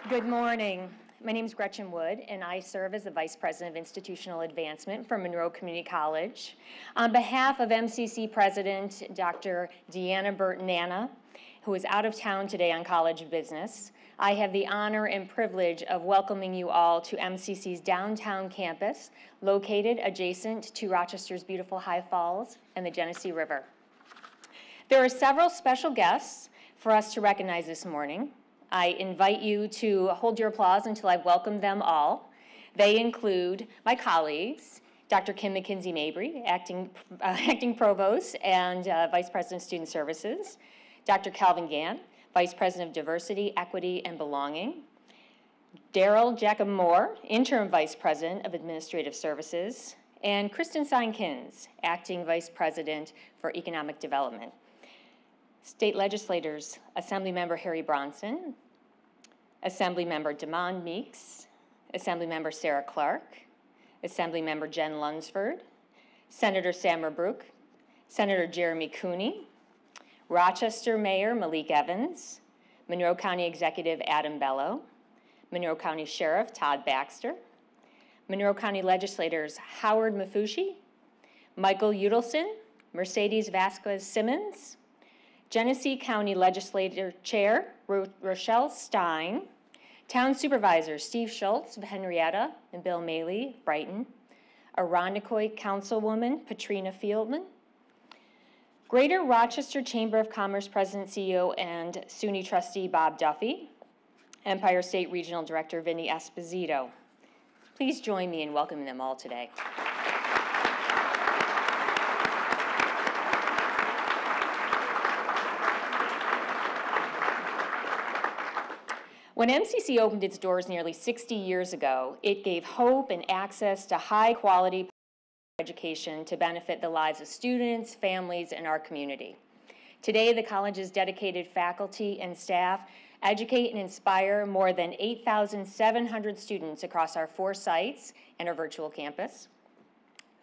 Good morning. My name is Gretchen Wood, and I serve as the Vice President of Institutional Advancement for Monroe Community College. On behalf of MCC President Dr. Deanna Burton-Nana, who is out of town today on college business, I have the honor and privilege of welcoming you all to MCC's downtown campus, located adjacent to Rochester's beautiful High Falls and the Genesee River. There are several special guests for us to recognize this morning. I invite you to hold your applause until I've welcomed them all. They include my colleagues, Dr. Kim McKinsey-Mabry, Acting Provost and Vice President of Student Services, Dr. Calvin Gann, Vice President of Diversity, Equity, and Belonging, Daryl Jacob-Moore, Interim Vice President of Administrative Services, and Kristen Seinkins, Acting Vice President for Economic Development. State legislators, Assemblymember Harry Bronson, Assemblymember Demond Meeks, Assemblymember Sarah Clark, Assemblymember Jen Lunsford, Senator Sam Mabrouk, Senator Jeremy Cooney, Rochester Mayor Malik Evans, Monroe County Executive Adam Bello, Monroe County Sheriff Todd Baxter, Monroe County legislators Howard Mafushi, Michael Udelson, Mercedes Vasquez Simmons, Genesee County Legislature Chair Rochelle Stein, Town Supervisors Steve Schultz of Henrietta and Bill Maley, Brighton, Irondequoit Councilwoman Patrina Fieldman, Greater Rochester Chamber of Commerce President, CEO, and SUNY Trustee Bob Duffy, Empire State Regional Director Vinny Esposito. Please join me in welcoming them all today. When MCC opened its doors nearly 60 years ago, it gave hope and access to high-quality education to benefit the lives of students, families, and our community. Today, the college's dedicated faculty and staff educate and inspire more than 8,700 students across our 4 sites and our virtual campus.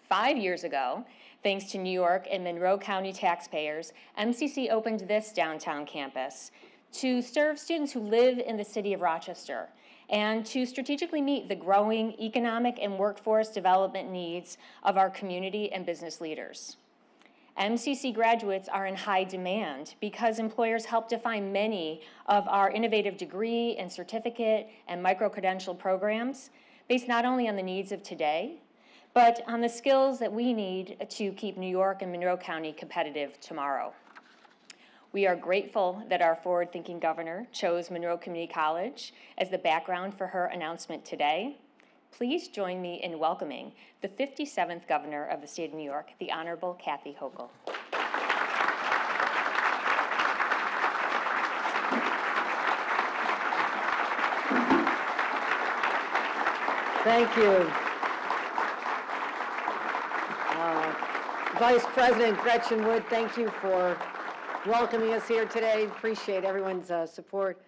5 years ago, thanks to New York and Monroe County taxpayers, MCC opened this downtown campus to serve students who live in the city of Rochester and to strategically meet the growing economic and workforce development needs of our community and business leaders. MCC graduates are in high demand because employers help define many of our innovative degree and certificate and micro-credential programs based not only on the needs of today, but on the skills that we need to keep New York and Monroe County competitive tomorrow. We are grateful that our forward-thinking governor chose Monroe Community College as the background for her announcement today. Please join me in welcoming the 57th governor of the state of New York, the Honorable Kathy Hochul. Thank you. Vice President Gretchen Wood, thank you for welcoming us here today. Appreciate everyone's support.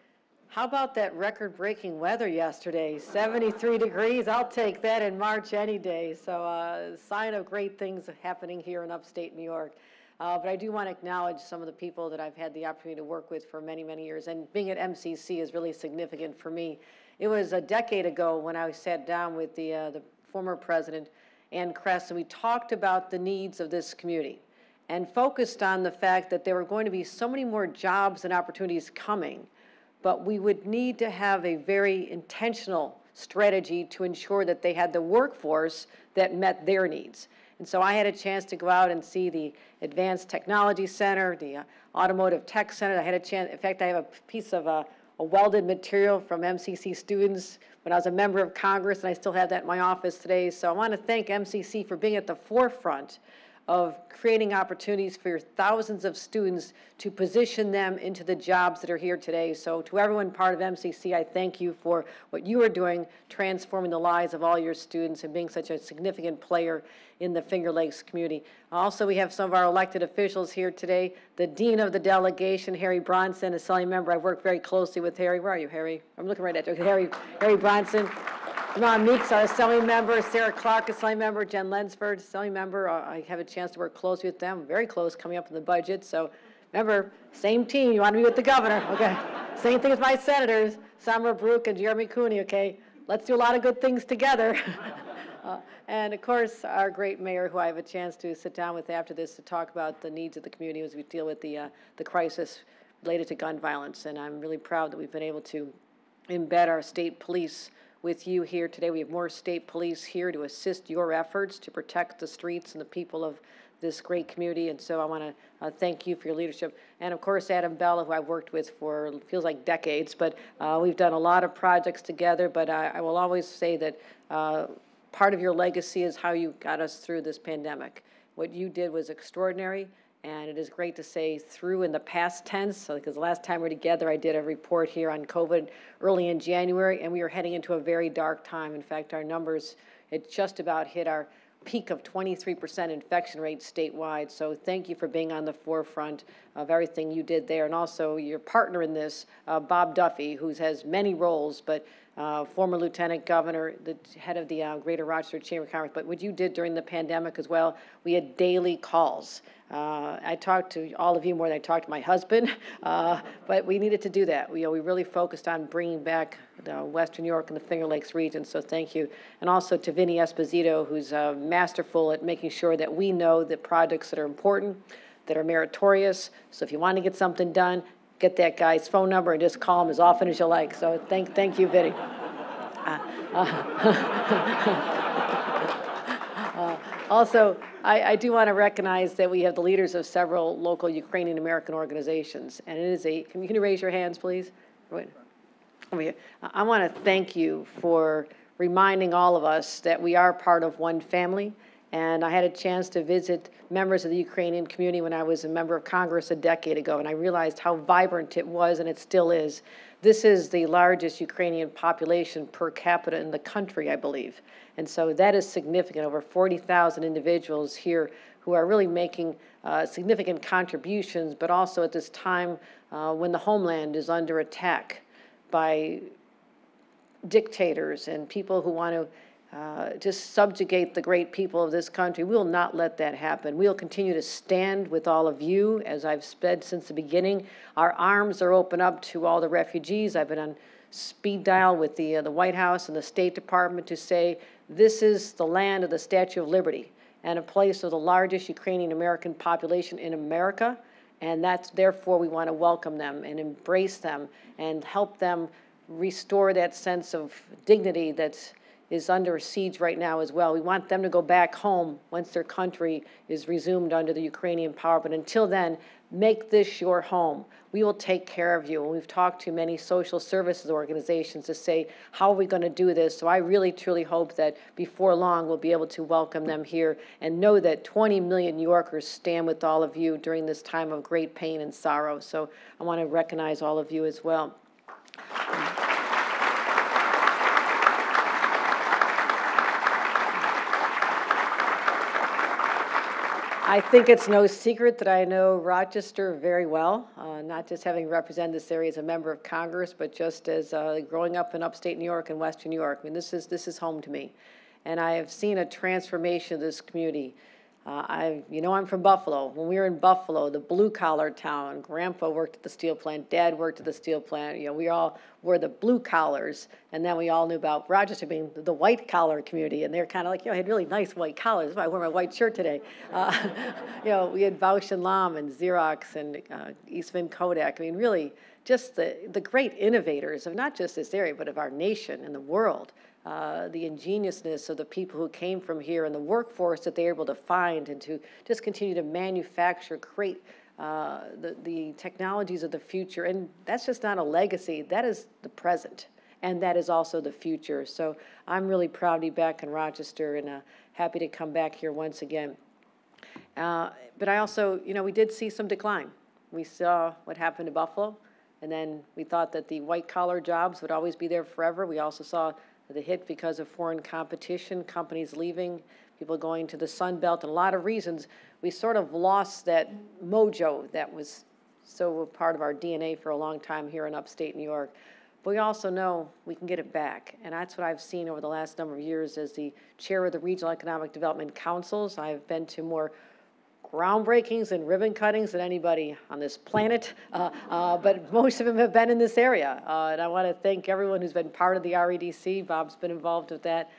How about that record-breaking weather yesterday? 73 degrees, I'll take that in March any day. So sign of great things happening here in upstate New York. But I do want to acknowledge some of the people that I've had the opportunity to work with for many, many years. And being at MCC is really significant for me. It was a decade ago when I sat down with the former president, Ann Kress, and we talked about the needs of this community and focused on the fact that there were going to be so many more jobs and opportunities coming, but we would need to have a very intentional strategy to ensure that they had the workforce that met their needs. And so I had a chance to go out and see the Advanced Technology Center, the Automotive Tech Center. I had a chance, in fact, I have a piece of a welded material from MCC students when I was a member of Congress, and I still have that in my office today. So I want to thank MCC for being at the forefront of creating opportunities for thousands of students to position them into the jobs that are here today. So to everyone part of MCC, I thank you for what you are doing, transforming the lives of all your students and being such a significant player in the Finger Lakes community. Also, we have some of our elected officials here today. The Dean of the delegation, Harry Bronson, a Assembly member. I work very closely with Harry. Where are you, Harry? I'm looking right at you. Harry Bronson. Demond Meeks, our Assembly member, Sarah Clark, Assembly member, Jen Lunsford, Assembly member. I have a chance to work closely with them, very close, coming up in the budget. So remember, same team, you want to be with the governor. Okay, same thing as my senators. Samra Brook and Jeremy Cooney, okay? Let's do a lot of good things together. And of course, our great mayor, who I have a chance to sit down with after this to talk about the needs of the community as we deal with the crisis related to gun violence. And I'm really proud that we've been able to embed our state police with you here today. We have more state police here to assist your efforts to protect the streets and the people of this great community. And so I want to thank you for your leadership. And of course, Adam Bella, who I've worked with for, feels like decades, but we've done a lot of projects together. But I will always say that part of your legacy is how you got us through this pandemic. What you did was extraordinary, and it is great to say through in the past tense, because the last time we were together, I did a report here on COVID early in January, and we were heading into a very dark time. In fact, our numbers had just about hit our peak of 23% infection rate statewide. So thank you for being on the forefront of everything you did there. And also your partner in this, Bob Duffy, who has many roles, but former lieutenant governor, the head of the Greater Rochester Chamber of Commerce. But what you did during the pandemic as well, we had daily calls. I talked to all of you more than I talked to my husband, but we needed to do that. We really focused on bringing back the Western New York and the Finger Lakes region, so thank you. And also to Vinny Esposito, who's masterful at making sure that we know the projects that are important, that are meritorious. So if you want to get something done, get that guy's phone number and just call him as often as you like. So thank you, Vinny. Also, I do want to recognize that we have the leaders of several local Ukrainian American organizations, and it is can you raise your hands, please? Wait. I want to thank you for reminding all of us that we are part of one family. And I had a chance to visit members of the Ukrainian community when I was a member of Congress a decade ago, and I realized how vibrant it was, and it still is. This is the largest Ukrainian population per capita in the country, I believe. And so that is significant, over 40,000 individuals here who are really making significant contributions, but also at this time when the homeland is under attack by dictators and people who want to just subjugate the great people of this country. We will not let that happen. We will continue to stand with all of you, as I've said since the beginning. Our arms are open up to all the refugees. I've been on speed dial with the White House and the State Department to say this is the land of the Statue of Liberty and a place of the largest Ukrainian American population in America, and that's therefore we want to welcome them and embrace them and help them restore that sense of dignity that's is under siege right now as well. We want them to go back home once their country is resumed under the Ukrainian power. But until then, make this your home. We will take care of you. And we've talked to many social services organizations to say, how are we going to do this? So I really, truly hope that before long we'll be able to welcome them here and know that 20 million New Yorkers stand with all of you during this time of great pain and sorrow. So I want to recognize all of you as well. I think it's no secret that I know Rochester very well, not just having represented this area as a member of Congress, but just as growing up in upstate New York and Western New York. I mean, this is home to me. And I have seen a transformation of this community. I'm from Buffalo. When we were in Buffalo, the blue-collar town, Grandpa worked at the steel plant, Dad worked at the steel plant. We all were the blue collars, and then we all knew about Rochester being the white-collar community, and they're kind of like, I had really nice white collars. That's why I wear my white shirt today. We had Bausch and Lomb and Xerox and Eastman Kodak. I mean, really, just the great innovators of not just this area, but of our nation and the world. The ingeniousness of the people who came from here and the workforce that they were able to find and to just continue to manufacture, create the technologies of the future. And that's just not a legacy. That is the present. And that is also the future. So I'm really proud to be back in Rochester and happy to come back here once again. But I also, we did see some decline. We saw what happened to Buffalo. And then we thought that the white-collar jobs would always be there forever. We also saw the hit because of foreign competition, companies leaving, people going to the Sun Belt, and a lot of reasons. We sort of lost that mojo that was so a part of our DNA for a long time here in upstate New York. But we also know we can get it back, and that's what I've seen over the last number of years as the chair of the Regional Economic Development Councils. I've been to more groundbreakings and ribbon cuttings than anybody on this planet, but most of them have been in this area. And I want to thank everyone who's been part of the REDC. Bob's been involved with that,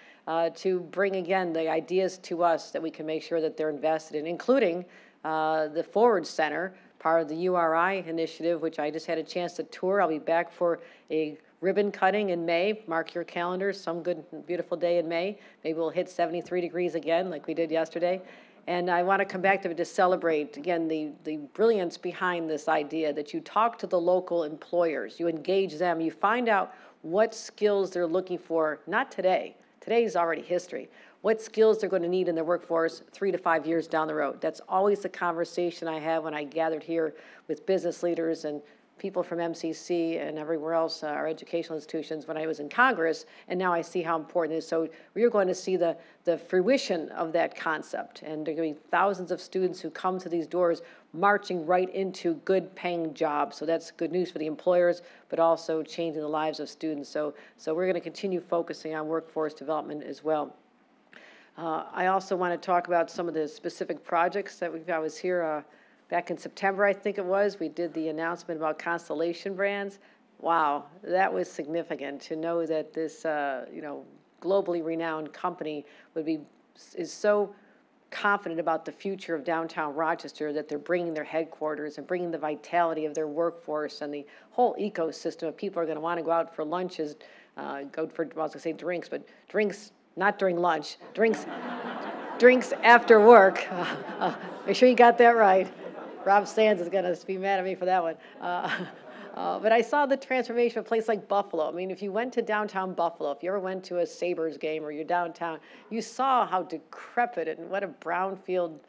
to bring, again, the ideas to us that we can make sure that they're invested in, including the Forward Center, part of the URI initiative, which I just had a chance to tour. I'll be back for a ribbon cutting in May. Mark your calendars, some good, beautiful day in May. Maybe we'll hit 73 degrees again like we did yesterday. And I want to come back to celebrate, again, the brilliance behind this idea that you talk to the local employers, you engage them, you find out what skills they're looking for, not today. Today's already history. What skills they're going to need in their workforce 3 to 5 years down the road. That's always the conversation I have when I gathered here with business leaders and people from MCC and everywhere else, our educational institutions, when I was in Congress, and now I see how important it is. So we're going to see the fruition of that concept, and there are going to be thousands of students who come to these doors marching right into good paying jobs. So that's good news for the employers, but also changing the lives of students. So we're going to continue focusing on workforce development as well. I also want to talk about some of the specific projects that I was here back in September, I think it was. We did the announcement about Constellation Brands. Wow, that was significant to know that this, globally renowned company is so confident about the future of downtown Rochester that they're bringing their headquarters and bringing the vitality of their workforce and the whole ecosystem of people are going to want to go out for lunches, I was going to say drinks, but drinks not during lunch, drinks after work. Make sure you got that right. Rob Sands is going to be mad at me for that one. But I saw the transformation of a place like Buffalo. I mean, if you went to downtown Buffalo, if you ever went to a Sabres game or you're downtown, you saw how decrepit and what a brownfield,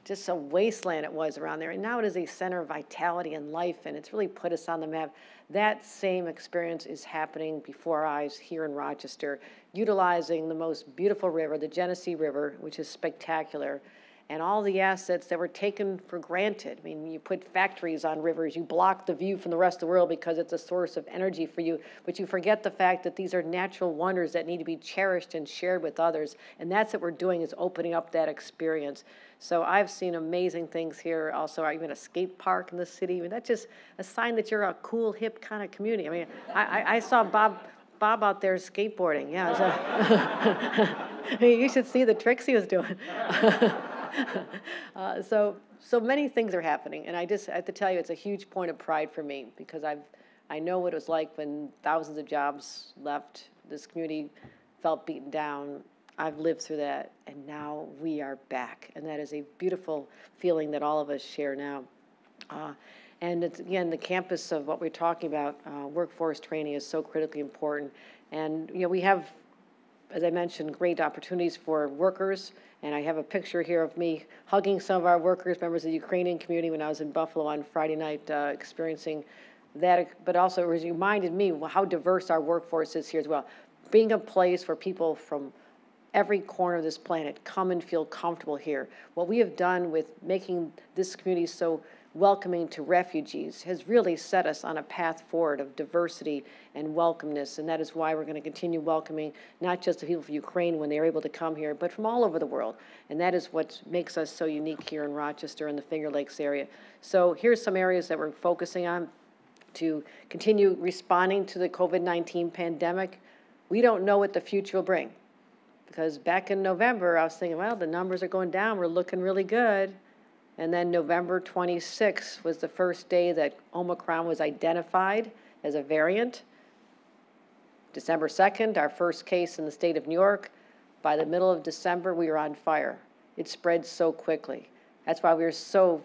just a wasteland it was around there. And now it is a center of vitality and life, and it's really put us on the map. That same experience is happening before our eyes here in Rochester, utilizing the most beautiful river, the Genesee River, which is spectacular, and all the assets that were taken for granted. I mean, you put factories on rivers, you block the view from the rest of the world because it's a source of energy for you, but you forget the fact that these are natural wonders that need to be cherished and shared with others, and that's what we're doing, is opening up that experience. So I've seen amazing things here. Also, even a skate park in the city. I mean, that's just a sign that you're a cool, hip kind of community. I mean, I saw Bob out there skateboarding. Yeah, I mean, you should see the tricks he was doing. So many things are happening, and I have to tell you, it's a huge point of pride for me, because I know what it was like when thousands of jobs left. This community felt beaten down. I've lived through that, and now we are back, and that is a beautiful feeling that all of us share now. And it's, again, the campus of what we're talking about, workforce training, is so critically important. And we have, as I mentioned, great opportunities for workers. And I have a picture here of me hugging some of our workers, members of the Ukrainian community, when I was in Buffalo on Friday night, experiencing that. But also it reminded me how diverse our workforce is here as well. Being a place where people from every corner of this planet come and feel comfortable here. What we have done with making this community so welcoming to refugees has really set us on a path forward of diversity and welcomeness, and that is why we're going to continue welcoming not just the people from Ukraine when they're able to come here, but from all over the world. And that is what makes us so unique here in Rochester and the Finger Lakes area. So here's some areas that we're focusing on to continue responding to the COVID-19 pandemic. We don't know what the future will bring, because back in November, I was thinking, well, the numbers are going down, we're looking really good. And then November 26th was the first day that Omicron was identified as a variant. December 2nd, our first case in the state of New York. By the middle of December, we were on fire. It spread so quickly. That's why we were so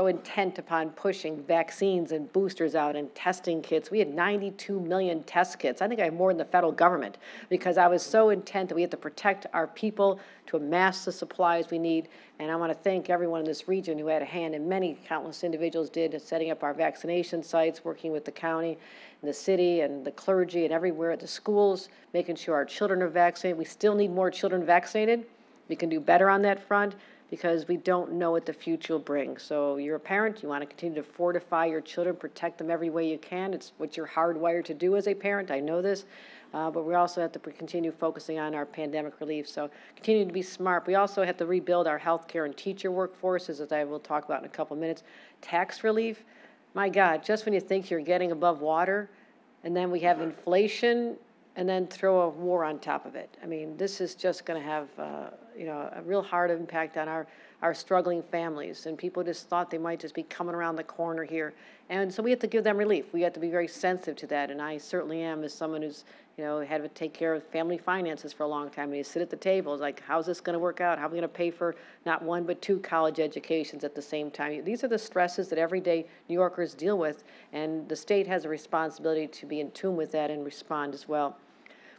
intent upon pushing vaccines and boosters out and testing kits. We had 92 million test kits. I think I have more than the federal government, because I was so intent that we had to protect our people, to amass the supplies we need. And I want to thank everyone in this region who had a hand, and many countless individuals did, in setting up our vaccination sites, working with the county and the city and the clergy and everywhere at the schools, making sure our children are vaccinated. We still need more children vaccinated. We can do better on that front. because we don't know what the future will bring. So you're a parent, you want to continue to fortify your children, protect them every way you can. It's what you're hardwired to do as a parent, I know this. But we also have to continue focusing on our pandemic relief. So continue to be smart. We also have to rebuild our healthcare and teacher workforces, as I will talk about in a couple of minutes. Tax relief, my God, just when you think you're getting above water, and then we have inflation, and then throw a war on top of it. I mean, this is just going to have, a real hard impact on our struggling families. And people just thought they might just be coming around the corner here. And so we have to give them relief. We have to be very sensitive to that. And I certainly am, as someone who's, had to take care of family finances for a long time. And you sit at the table, it's like, how's this going to work out? How are we going to pay for not one but two college educations at the same time? These are the stresses that everyday New Yorkers deal with. And the state has a responsibility to be in tune with that and respond as well.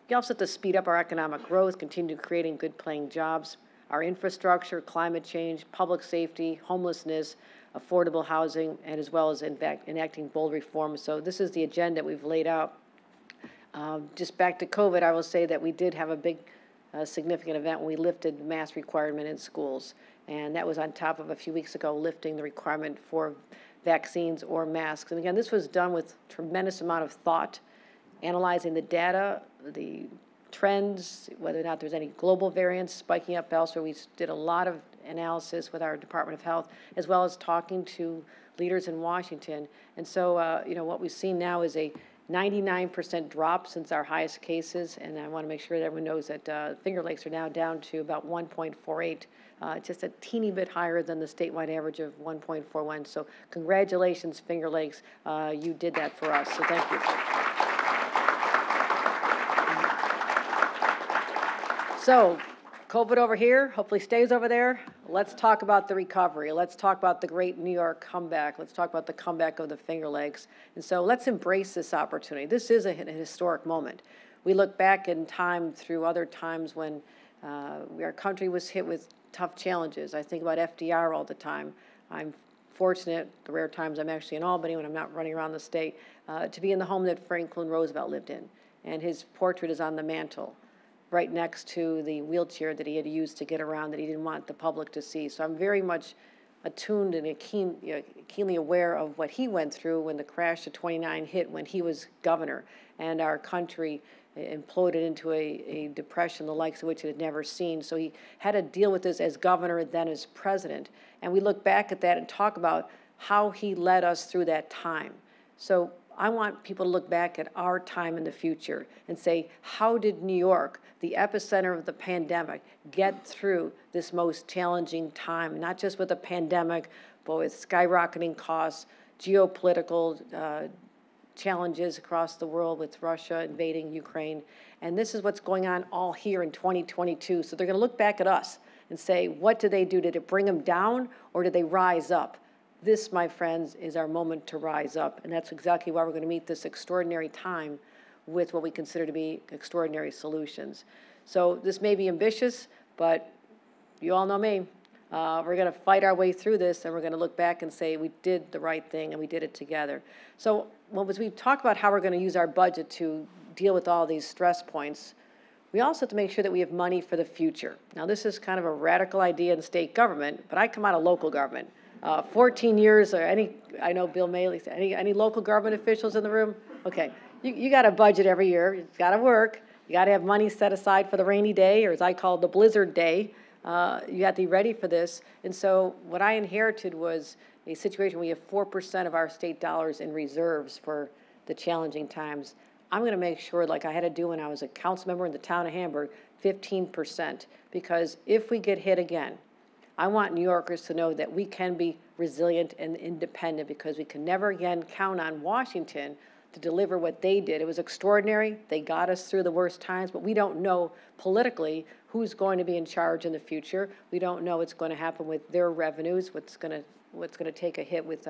We also have to speed up our economic growth, continue creating good paying jobs, our infrastructure, climate change, public safety, homelessness, affordable housing, and as well as enacting bold reforms. So this is the agenda we've laid out. Just back to COVID, I will say that we did have a big significant event when we lifted the mask requirement in schools. And that was on top of a few weeks ago lifting the requirement for vaccines or masks. And again, this was done with tremendous amount of thought, analyzing the data, the trends, whether or not there's any global variants spiking up elsewhere. We did a lot of analysis with our Department of Health, as well as talking to leaders in Washington. And so, what we've seen now is a 99% drop since our highest cases, and I want to make sure that everyone knows that Finger Lakes are now down to about 1.48, just a teeny bit higher than the statewide average of 1.41. So congratulations, Finger Lakes. You did that for us, so thank you. So, COVID over here, hopefully stays over there. Let's talk about the recovery. Let's talk about the great New York comeback. Let's talk about the comeback of the Finger Lakes. And so let's embrace this opportunity. This is a historic moment. We look back in time through other times when our country was hit with tough challenges. I think about FDR all the time. I'm fortunate, the rare times I'm actually in Albany when I'm not running around the state, to be in the home that Franklin Roosevelt lived in. And his portrait is on the mantle, right next to the wheelchair that he had used to get around that he didn't want the public to see. So I'm very much attuned and keenly aware of what he went through when the crash of 29 hit when he was governor and our country imploded into a depression the likes of which it had never seen. So he had to deal with this as governor, then as president. And we look back at that and talk about how he led us through that time. So I want people to look back at our time in the future and say, how did New York, the epicenter of the pandemic, get through this most challenging time, not just with the pandemic, but with skyrocketing costs, geopolitical challenges across the world with Russia invading Ukraine. And this is what's going on all here in 2022. So they're going to look back at us and say, what did they do? Did it bring them down or did they rise up? This, my friends, is our moment to rise up, and that's exactly why we're going to meet this extraordinary time with what we consider to be extraordinary solutions. So this may be ambitious, but you all know me. We're going to fight our way through this, and we're going to look back and say we did the right thing, and we did it together. So as we talk about how we're going to use our budget to deal with all these stress points, we also have to make sure that we have money for the future. Now, this is kind of a radical idea in state government, but I come out of local government. 14 years, or I know Bill Maley, any local government officials in the room? Okay, you got a budget every year, it's got to work, you got to have money set aside for the rainy day, or as I call it, the blizzard day. You have to be ready for this. And so what I inherited was a situation where we have 4% of our state dollars in reserves for the challenging times. I'm going to make sure, like I had to do when I was a council member in the town of Hamburg, 15%, because if we get hit again, I want New Yorkers to know that we can be resilient and independent because we can never again count on Washington to deliver what they did. It was extraordinary. They got us through the worst times, but we don't know politically who's going to be in charge in the future. We don't know what's going to happen with their revenues, what's going to take a hit with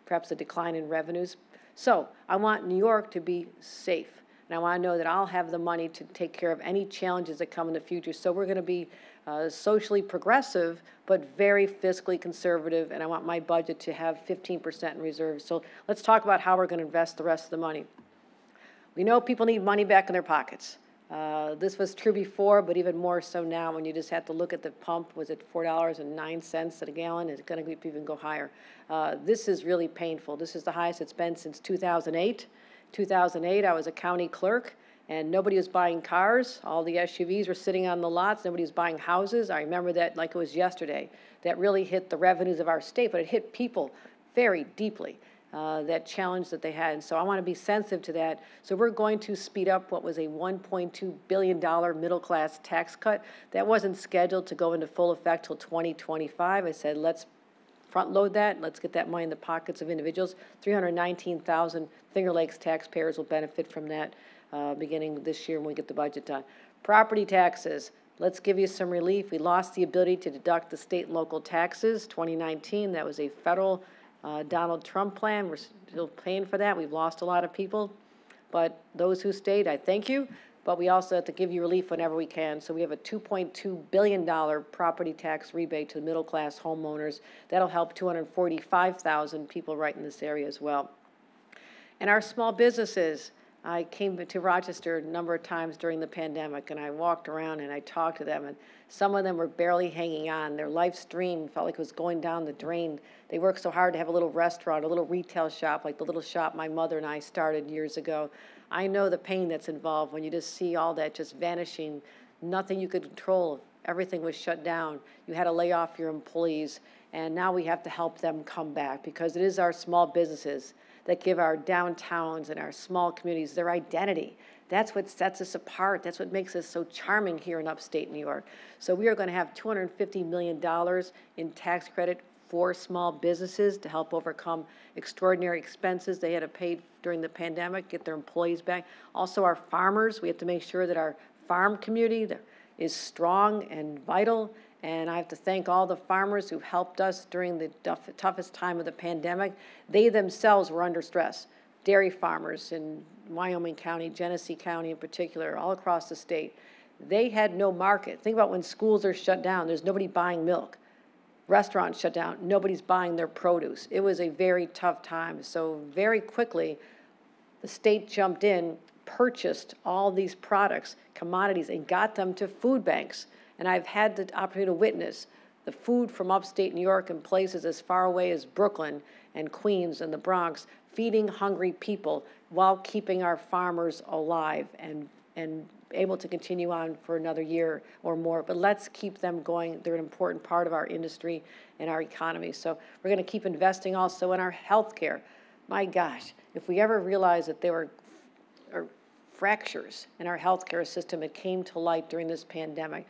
perhaps a decline in revenues. So I want New York to be safe, and I want to know that I'll have the money to take care of any challenges that come in the future. So we're going to be socially progressive, but very fiscally conservative, and I want my budget to have 15% in reserve. So let's talk about how we're going to invest the rest of the money. We know people need money back in their pockets. This was true before, but even more so now when you just have to look at the pump. Was it $4.09 at a gallon? Is it going to even go higher? This is really painful. This is the highest it's been since 2008. 2008, I was a county clerk, and nobody was buying cars. All the SUVs were sitting on the lots. Nobody was buying houses. I remember that like it was yesterday. That really hit the revenues of our state, but it hit people very deeply. That challenge that they had. And so I want to be sensitive to that. So we're going to speed up what was a $1.2 billion middle-class tax cut. That wasn't scheduled to go into full effect till 2025. I said, let's front load that. Let's get that money in the pockets of individuals. 319,000 Finger Lakes taxpayers will benefit from that beginning this year when we get the budget done. Property taxes. Let's give you some relief. We lost the ability to deduct the state and local taxes. 2019, that was a federal Donald Trump plan. We're still paying for that. We've lost a lot of people, but those who stayed, I thank you, but we also have to give you relief whenever we can. So we have a $2.2 billion property tax rebate to the middle-class homeowners. That'll help 245,000 people right in this area as well. And our small businesses, I came to Rochester a number of times during the pandemic, and I walked around and I talked to them, and some of them were barely hanging on. Their life stream felt like it was going down the drain. They worked so hard to have a little restaurant, a little retail shop, like the little shop my mother and I started years ago. I know the pain that's involved when you just see all that just vanishing, nothing you could control. Everything was shut down. You had to lay off your employees, and now we have to help them come back because it is our small businesses that give our downtowns and our small communities their identity. That's what sets us apart. That's what makes us so charming here in upstate New York. So we are going to have $250 million in tax credit for small businesses to help overcome extraordinary expenses they had to pay during the pandemic, get their employees back. Also our farmers, we have to make sure that our farm community is strong and vital. And I have to thank all the farmers who helped us during the toughest time of the pandemic. They themselves were under stress. Dairy farmers in Wyoming County, Genesee County in particular, all across the state. They had no market. Think about when schools are shut down, there's nobody buying milk. Restaurants shut down, nobody's buying their produce. It was a very tough time. So very quickly, the state jumped in, purchased all these products, commodities, and got them to food banks. And I've had the opportunity to witness the food from upstate New York and places as far away as Brooklyn and Queens and the Bronx, feeding hungry people while keeping our farmers alive and able to continue on for another year or more. But let's keep them going. They're an important part of our industry and our economy. So we're going to keep investing also in our health care. My gosh, if we ever realized that there were fractures in our health care system, it came to light during this pandemic.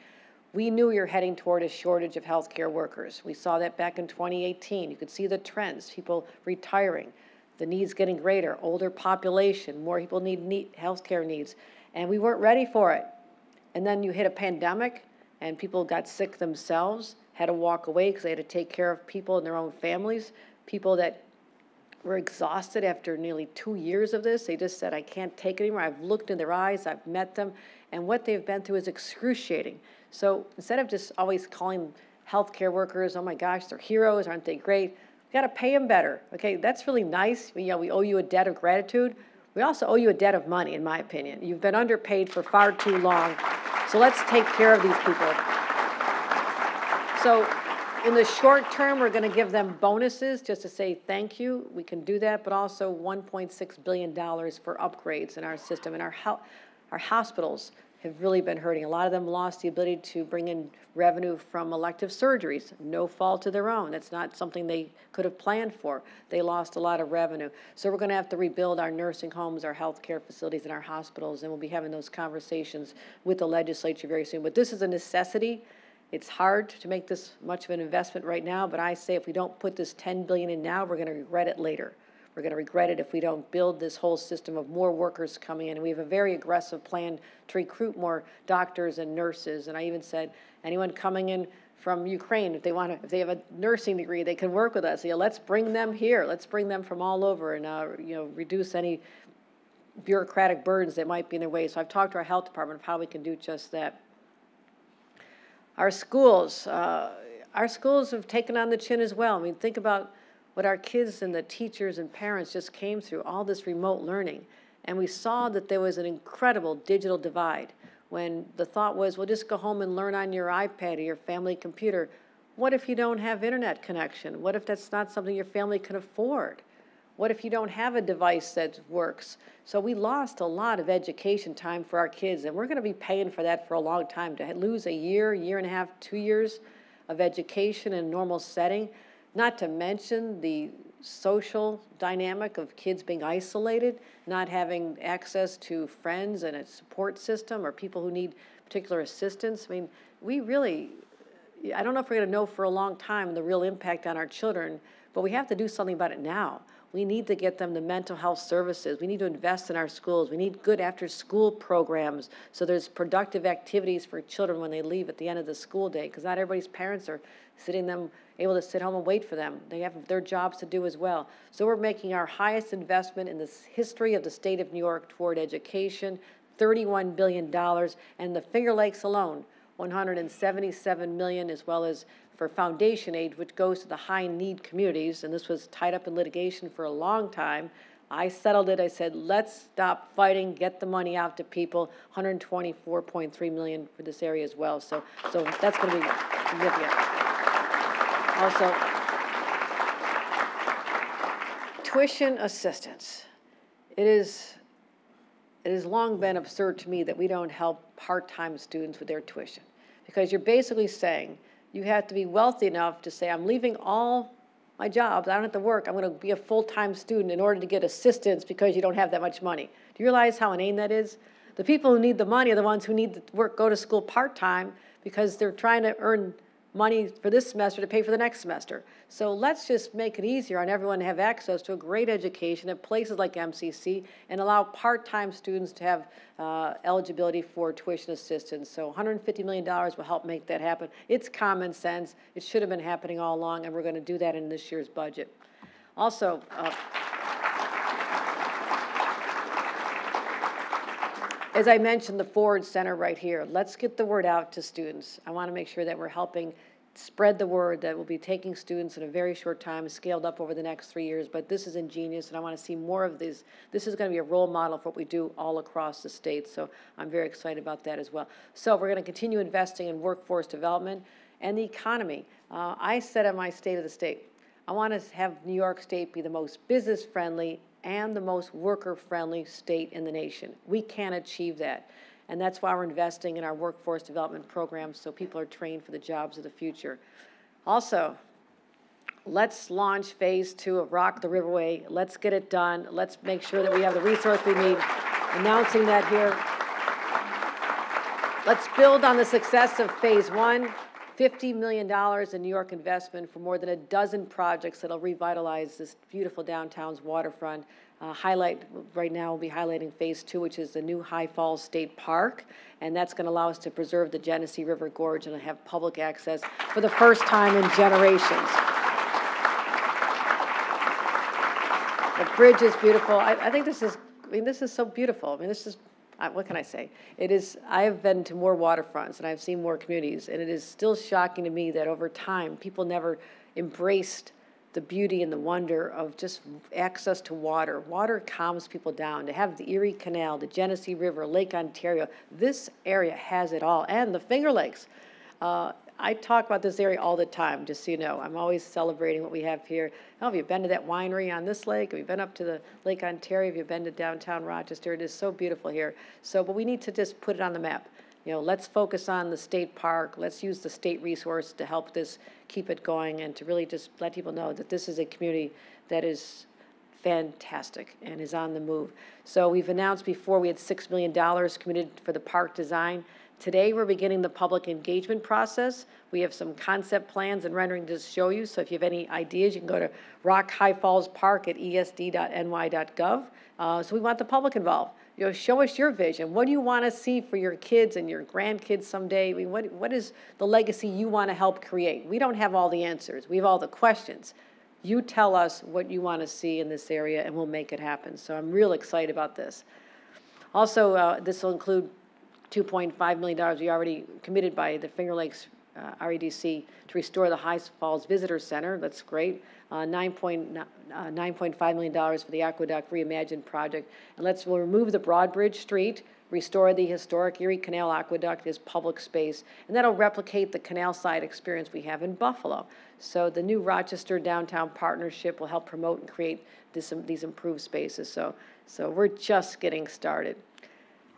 We knew we were heading toward a shortage of healthcare workers. We saw that back in 2018. You could see the trends, people retiring, the needs getting greater, older population, more people need healthcare needs, and we weren't ready for it. And then you hit a pandemic, and people got sick themselves, had to walk away because they had to take care of people in their own families, people that were exhausted after nearly 2 years of this. They just said, I can't take it anymore. I've looked in their eyes, I've met them, and what they've been through is excruciating. So instead of just always calling healthcare workers, oh my gosh, they're heroes, aren't they great? We got to pay them better. Okay, that's really nice. We owe you a debt of gratitude. We also owe you a debt of money, in my opinion. You've been underpaid for far too long. So let's take care of these people. So in the short term, we're going to give them bonuses just to say thank you. We can do that, but also $1.6 billion for upgrades in our system. And our hospitals have really been hurting. A lot of them lost the ability to bring in revenue from elective surgeries, no fault of their own. That's not something they could have planned for. They lost a lot of revenue. So we're going to have to rebuild our nursing homes, our healthcare facilities, and our hospitals, and we'll be having those conversations with the legislature very soon. But this is a necessity. It's hard to make this much of an investment right now, but I say if we don't put this $10 billion in now, we're going to regret it later. We're going to regret it if we don't build this whole system of more workers coming in. And we have a very aggressive plan to recruit more doctors and nurses. And I even said, anyone coming in from Ukraine, if they have a nursing degree, they can work with us. Let's bring them here. Let's bring them from all over and reduce any bureaucratic burdens that might be in their way. So I've talked to our health department of how we can do just that. Our schools have taken on the chin as well. I mean, think about what our kids and the teachers and parents just came through, all this remote learning. And we saw that there was an incredible digital divide when the thought was, well, just go home and learn on your iPad or your family computer. What if you don't have internet connection? What if that's not something your family can afford? What if you don't have a device that works? So we lost a lot of education time for our kids, and we're going to be paying for that for a long time. To lose a year, year and a half, 2 years of education in a normal setting, not to mention the social dynamic of kids being isolated, not having access to friends and a support system or people who need particular assistance. I mean, we really, I don't know if we're going to know for a long time the real impact on our children, but we have to do something about it now. We need to get them the mental health services. We need to invest in our schools. We need good after-school programs so there's productive activities for children when they leave at the end of the school day, because not everybody's parents are able to sit home and wait for them. They have their jobs to do as well. So we're making our highest investment in the history of the state of New York toward education, $31 billion, and the Finger Lakes alone, $177 million, as well as for foundation aid, which goes to the high-need communities, and this was tied up in litigation for a long time. I settled it. I said, let's stop fighting, get the money out to people, $124.3 million for this area as well. So that's going to be significant. Also, tuition assistance. It has long been absurd to me that we don't help part-time students with their tuition, because you're basically saying you have to be wealthy enough to say, I'm leaving all my jobs, I don't have to work, I'm going to be a full-time student in order to get assistance because you don't have that much money. Do you realize how inane that is? The people who need the money are the ones who need to work, go to school part-time because they're trying to earn money for this semester to pay for the next semester. So let's just make it easier on everyone to have access to a great education at places like MCC and allow part-time students to have eligibility for tuition assistance. So $150 million will help make that happen. It's common sense. It should have been happening all along, and we're going to do that in this year's budget. Also, as I mentioned, the Ford Center right here. Let's get the word out to students. I want to make sure that we're helping spread the word that we'll be taking students in a very short time, scaled up over the next 3 years, but this is ingenious, and I want to see more of these. This is going to be a role model for what we do all across the state, so I'm very excited about that as well. So we're going to continue investing in workforce development and the economy. I said at my State of the State, I want to have New York State be the most business-friendly and the most worker-friendly state in the nation. We can achieve that. And that's why we're investing in our workforce development programs so people are trained for the jobs of the future. Also, let's launch phase 2 of Rock the Riverway. Let's get it done. Let's make sure that we have the resource we need. Announcing that here. Let's build on the success of phase 1. $50 million in New York investment for more than a dozen projects that'll revitalize this beautiful downtown's waterfront. Right now we'll be highlighting phase 2, which is the new High Falls State Park, and that's going to allow us to preserve the Genesee River Gorge and have public access for the first time in generations. The bridge is beautiful. I think this is so beautiful. I mean, this is, what can I say? It is, I have been to more waterfronts and I've seen more communities, and it is still shocking to me that over time people never embraced the beauty and the wonder of just access to water. Water calms people down. To have the Erie Canal, the Genesee River, Lake Ontario, this area has it all, and the Finger Lakes. I talk about this area all the time, just so you know. I'm always celebrating what we have here. Oh, have you been to that winery on this lake? Have you been up to the Lake Ontario? Have you been to downtown Rochester? It is so beautiful here. So, but we need to just put it on the map. You know, let's focus on the state park. Let's use the state resource to help this keep it going and to really just let people know that this is a community that is fantastic and is on the move. So we've announced before we had $6 million committed for the park design. Today we're beginning the public engagement process. We have some concept plans and rendering to show you. So if you have any ideas, you can go to Rock High Falls Park at esd.ny.gov. So we want the public involved. You know, show us your vision. What do you want to see for your kids and your grandkids someday? I mean, what is the legacy you want to help create? We don't have all the answers. We have all the questions. You tell us what you want to see in this area, and we'll make it happen. So I'm real excited about this. Also, this will include $2.5 million we already committed by the Finger Lakes REDC to restore the High Falls Visitor Center. That's great. $9.5 million for the Aqueduct Reimagined project. And we'll remove the Broadbridge Street, restore the historic Erie Canal Aqueduct as public space, and that'll replicate the canal side experience we have in Buffalo. So the new Rochester Downtown Partnership will help promote and create these improved spaces. So we're just getting started.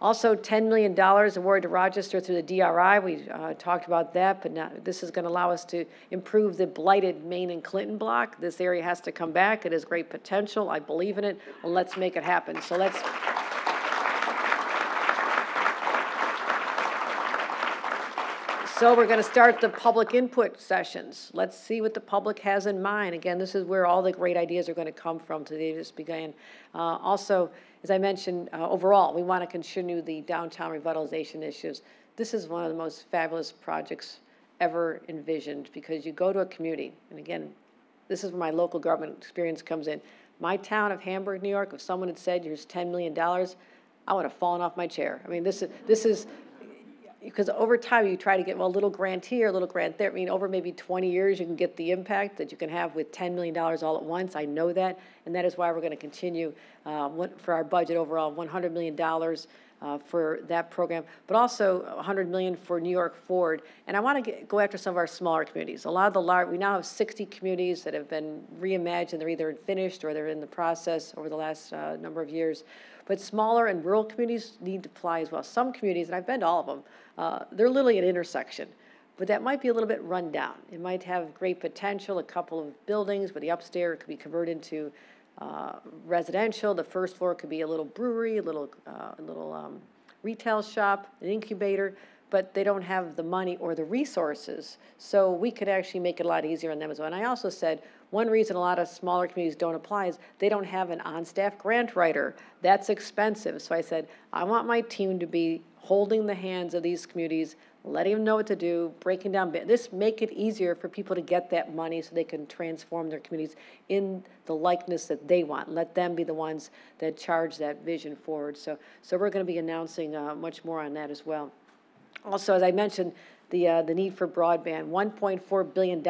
Also, $10 million awarded to Rochester through the DRI. We talked about that, but now this is going to allow us to improve the blighted Main and Clinton block. This area has to come back. It has great potential. I believe in it. Well, let's make it happen. So we're going to start the public input sessions. Let's see what the public has in mind. Again, this is where all the great ideas are going to come from. Today just began. Also, as I mentioned, overall, we want to continue the downtown revitalization initiatives. This is one of the most fabulous projects ever envisioned, because you go to a community, and again, this is where my local government experience comes in. My town of Hamburg, New York, if someone had said, here's $10 million, I would have fallen off my chair. I mean, this is because over time you try to get, well, a little grant here, a little grant there. I mean, over maybe 20 years, you can get the impact that you can have with $10 million all at once. I know that, and that is why we're going to continue for our budget overall, $100 million for that program, but also $100 million for New York Forward. And I want to go after some of our smaller communities. A lot of the we now have 60 communities that have been reimagined. They're either finished or they're in the process over the last number of years. But smaller and rural communities need to apply as well. Some communities, and I've been to all of them, they're literally an intersection, but that might be a little bit run down. It might have great potential, a couple of buildings, but the upstairs could be converted into residential. The first floor could be a little brewery, a little retail shop, an incubator, but they don't have the money or the resources. So we could actually make it a lot easier on them as well. And I also said, one reason a lot of smaller communities don't apply is they don't have an on-staff grant writer. That's expensive. So I said, I want my team to be holding the hands of these communities, letting them know what to do, breaking down, make it easier for people to get that money so they can transform their communities in the likeness that they want. Let them be the ones that charge that vision forward. So we're going to be announcing much more on that as well. Also, as I mentioned, the need for broadband, $1.4 billion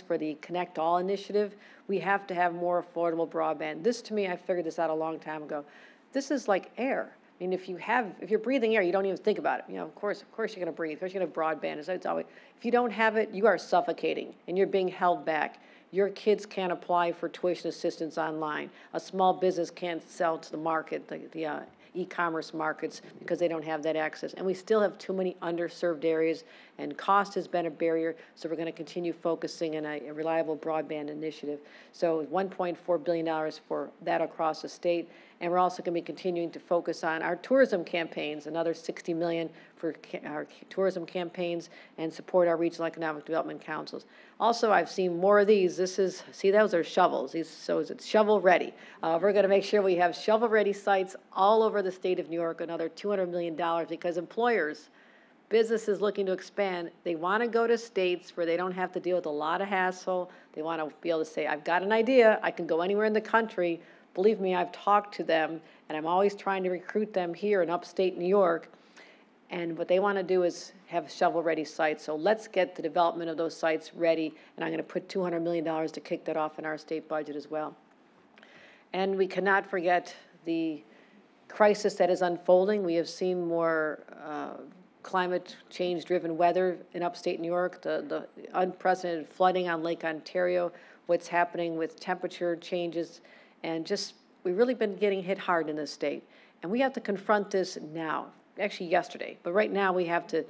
for the Connect All initiative. We have to have more affordable broadband. This, to me, I figured this out a long time ago. This is like air. I mean, if you're breathing air, you don't even think about it. You know, of course you're going to breathe. Of course you're going to have broadband. It's always, if you don't have it, you are suffocating and you're being held back. Your kids can't apply for tuition assistance online. A small business can't sell to the market, the e-commerce markets, because they don't have that access. And we still have too many underserved areas, and cost has been a barrier, so we're going to continue focusing on a reliable broadband initiative. So $1.4 billion for that across the state, and we're also going to be continuing to focus on our tourism campaigns, another $60 million for our tourism campaigns, and support our regional economic development councils. Also, I've seen more of these. See, those are shovels. So it's shovel ready. We're going to make sure we have shovel ready sites all over the state of New York, another $200 million, because employers, businesses looking to expand, they want to go to states where they don't have to deal with a lot of hassle. They want to be able to say, I've got an idea. I can go anywhere in the country. Believe me, I've talked to them, and I'm always trying to recruit them here in upstate New York. And what they want to do is have shovel-ready sites. So let's get the development of those sites ready, and I'm going to put $200 million to kick that off in our state budget as well. And we cannot forget the crisis that is unfolding. We have seen more climate change-driven weather in upstate New York, the unprecedented flooding on Lake Ontario, what's happening with temperature changes, and just we've really been getting hit hard in this state. And we have to confront this now. Actually yesterday, but right now we have to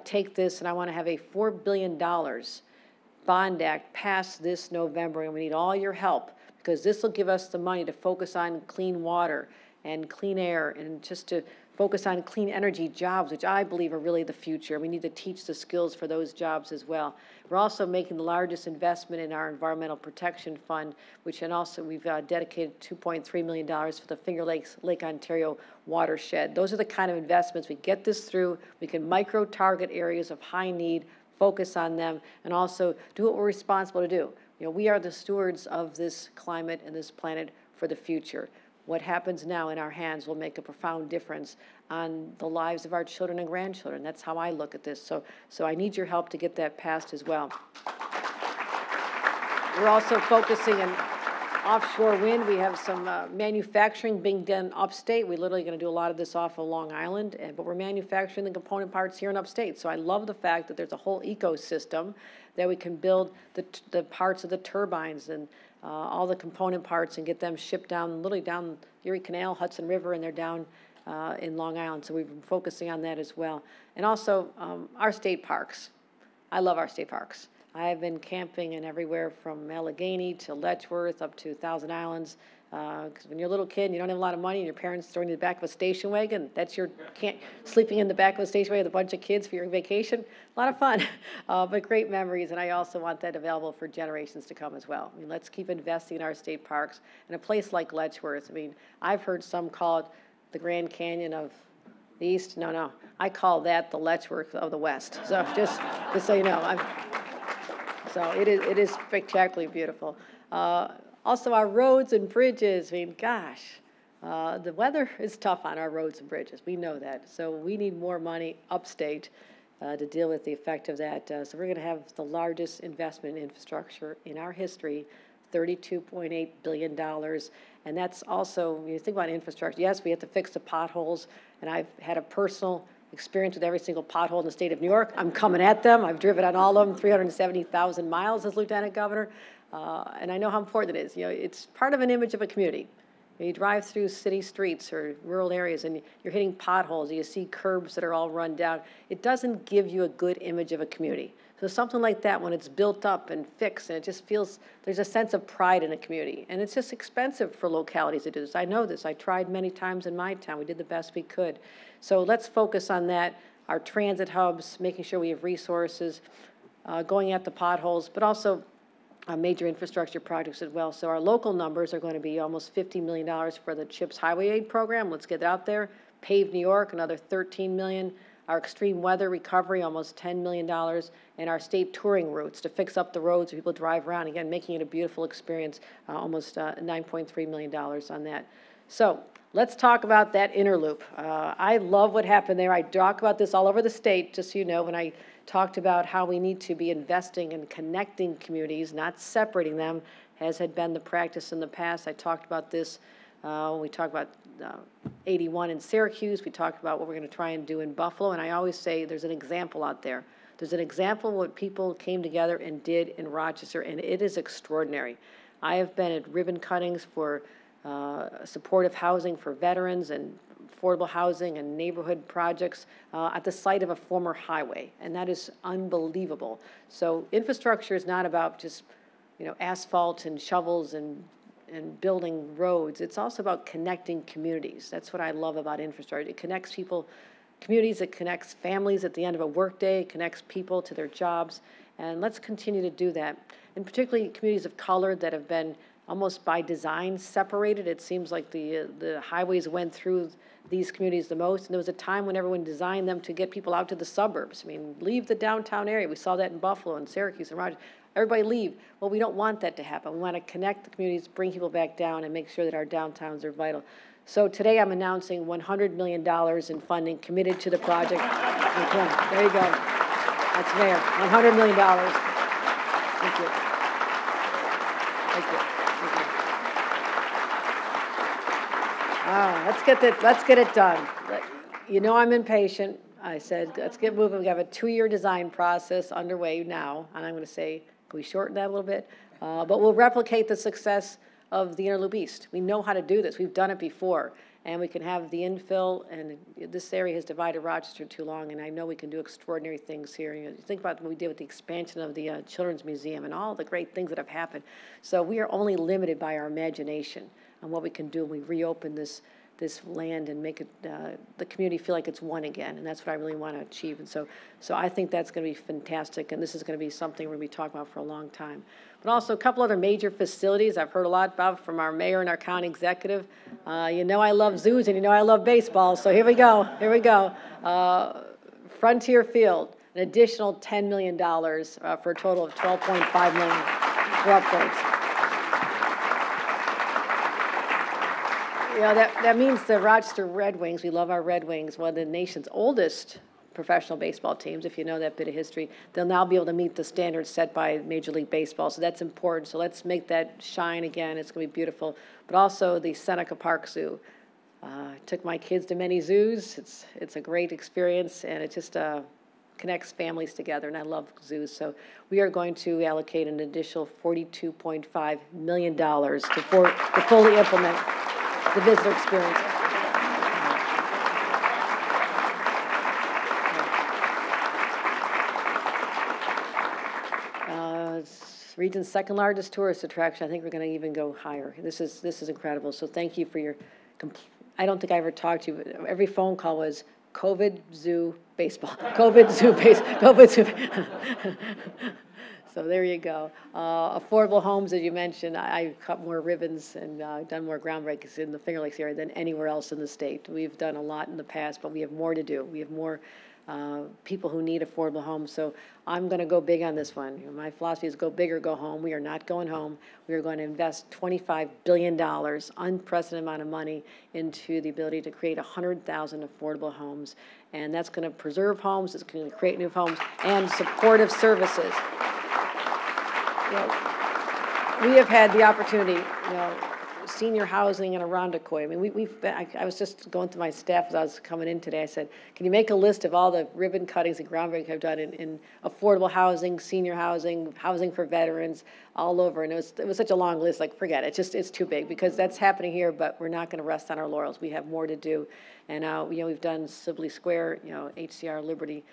take this, and I want to have a $4 billion bond act passed this November, and we need all your help, because this will give us the money to focus on clean water and clean air, and just to focus on clean energy jobs, which I believe are really the future. We need to teach the skills for those jobs as well. We're also making the largest investment in our Environmental Protection Fund, and also we've dedicated $2.3 million for the Finger Lakes, Lake Ontario watershed. Those are the kind of investments. We get this through, we can micro-target areas of high need, focus on them, and also do what we're responsible to do. You know, we are the stewards of this climate and this planet for the future. What happens now in our hands will make a profound difference on the lives of our children and grandchildren. That's how I look at this. So I need your help to get that passed as well. We're also focusing on offshore wind. We have some manufacturing being done upstate. We're literally going to do a lot of this off of Long Island, but we're manufacturing the component parts here in upstate. So I love the fact that there's a whole ecosystem that we can build the parts of the turbines and all the component parts and get them shipped down, literally down Erie Canal, Hudson River, and they're down in Long Island. So we've been focusing on that as well. And also our state parks. I love our state parks. I've been camping in everywhere from Allegheny to Letchworth up to Thousand Islands. Because when you're a little kid and you don't have a lot of money and your parents throwing you in the back of a station wagon, that's your sleeping in the back of a station wagon with a bunch of kids for your vacation. A lot of fun, but great memories. And I also want that available for generations to come as well. I mean, let's keep investing in our state parks. And a place like Letchworth, I mean, I've heard some call it the Grand Canyon of the East. No, I call that the Letchworth of the West. So just so you know, so it is spectacularly beautiful. Also, our roads and bridges, I mean, gosh, the weather is tough on our roads and bridges. We know that. So we need more money upstate to deal with the effect of that. So we're going to have the largest investment in infrastructure in our history, $32.8 billion. And that's also, when you think about infrastructure, yes, we have to fix the potholes. And I've had a personal experience with every single pothole in the state of New York. I'm coming at them. I've driven on all of them, 370,000 miles as lieutenant governor. And I know how important it is. You know, it's part of an image of a community. You drive through city streets or rural areas and you're hitting potholes, you see curbs that are all run down. It doesn't give you a good image of a community. So something like that, when it's built up and fixed, and it just feels, there's a sense of pride in a community. And it's just expensive for localities to do this. I know this. I tried many times in my town. We did the best we could. So let's focus on that, our transit hubs, making sure we have resources, going at the potholes, but also major infrastructure projects as well. So our local numbers are going to be almost $50 million for the CHIPS Highway Aid Program. Let's get it out there. Pave New York, another $13 million. Our extreme weather recovery, almost $10 million. And our state touring routes to fix up the roads so people drive around, again, making it a beautiful experience, almost $9.3 million on that. So let's talk about that inner loop. I love what happened there. I talk about this all over the state, just so you know, when I talked about how we need to be investing in connecting communities, not separating them, as had been the practice in the past. I talked about this when we talked about 81 in Syracuse. We talked about what we're going to try and do in Buffalo. And I always say there's an example out there. There's an example of what people came together and did in Rochester, and it is extraordinary. I have been at ribbon cuttings for supportive housing for veterans and affordable housing and neighborhood projects at the site of a former highway, and that is unbelievable. So infrastructure is not about just, you know, asphalt and shovels and building roads. It's also about connecting communities. That's what I love about infrastructure. It connects people, communities, it connects families at the end of a workday, it connects people to their jobs, and let's continue to do that. And particularly communities of color that have been almost by design separated. It seems like the highways went through these communities the most, and there was a time when everyone designed them to get people out to the suburbs. I mean, leave the downtown area. We saw that in Buffalo and Syracuse and Rochester. Everybody leave. Well, we don't want that to happen. We want to connect the communities, bring people back down, and make sure that our downtowns are vital. So today I'm announcing $100 million in funding committed to the project. There you go. That's Mayor. $100 million. Thank you. Thank you. Let's get it done. You know I'm impatient. I said, let's get moving. We have a 2-year design process underway now, and I'm going to say, can we shorten that a little bit? But we'll replicate the success of the Inner Loop East. We know how to do this. We've done it before, and we can have the infill, and this area has divided Rochester too long, and I know we can do extraordinary things here. You know, think about what we did with the expansion of the Children's Museum and all the great things that have happened. So we are only limited by our imagination on what we can do when we reopen this land and make it, the community feel like it's one again, and that's what I really want to achieve. And so I think that's going to be fantastic, and this is going to be something we're going to be talking about for a long time. But also a couple other major facilities I've heard a lot about from our mayor and our county executive. You know I love zoos, and you know I love baseball, so here we go. Frontier Field, an additional $10 million for a total of $12.5 million for upgrades. You know, that means the Rochester Red Wings, we love our Red Wings, one of the nation's oldest professional baseball teams, if you know that bit of history. They'll now be able to meet the standards set by Major League Baseball, so that's important. So let's make that shine again. It's going to be beautiful. But also the Seneca Park Zoo. I took my kids to many zoos. It's a great experience, and it just connects families together, and I love zoos. So we are going to allocate an additional $42.5 million to fully implement the visitor experience. Region's second largest tourist attraction. I think we're going to even go higher. This is incredible. So thank you for your. I don't think I ever talked to you, but every phone call was COVID, zoo, baseball. COVID, zoo, COVID, zoo. So there you go. Affordable homes, as you mentioned, I cut more ribbons and done more groundbreakers in the Finger Lakes area than anywhere else in the state. We've done a lot in the past, but we have more to do. We have more people who need affordable homes. So I'm going to go big on this one. My philosophy is go big or go home. We are not going home. We are going to invest $25 billion, unprecedented amount of money, into the ability to create 100,000 affordable homes. And that's going to preserve homes, it's going to create new homes, and supportive services. We have had the opportunity, senior housing in Arundicoy. I mean, I was just going through my staff as I was coming in today. I said, can you make a list of all the ribbon cuttings and groundbreaking I've done in affordable housing, senior housing, housing for veterans, all over. And it was such a long list, like, forget it. It's too big, because that's happening here, but we're not going to rest on our laurels. We have more to do. And, we've done Sibley Square, HCR Liberty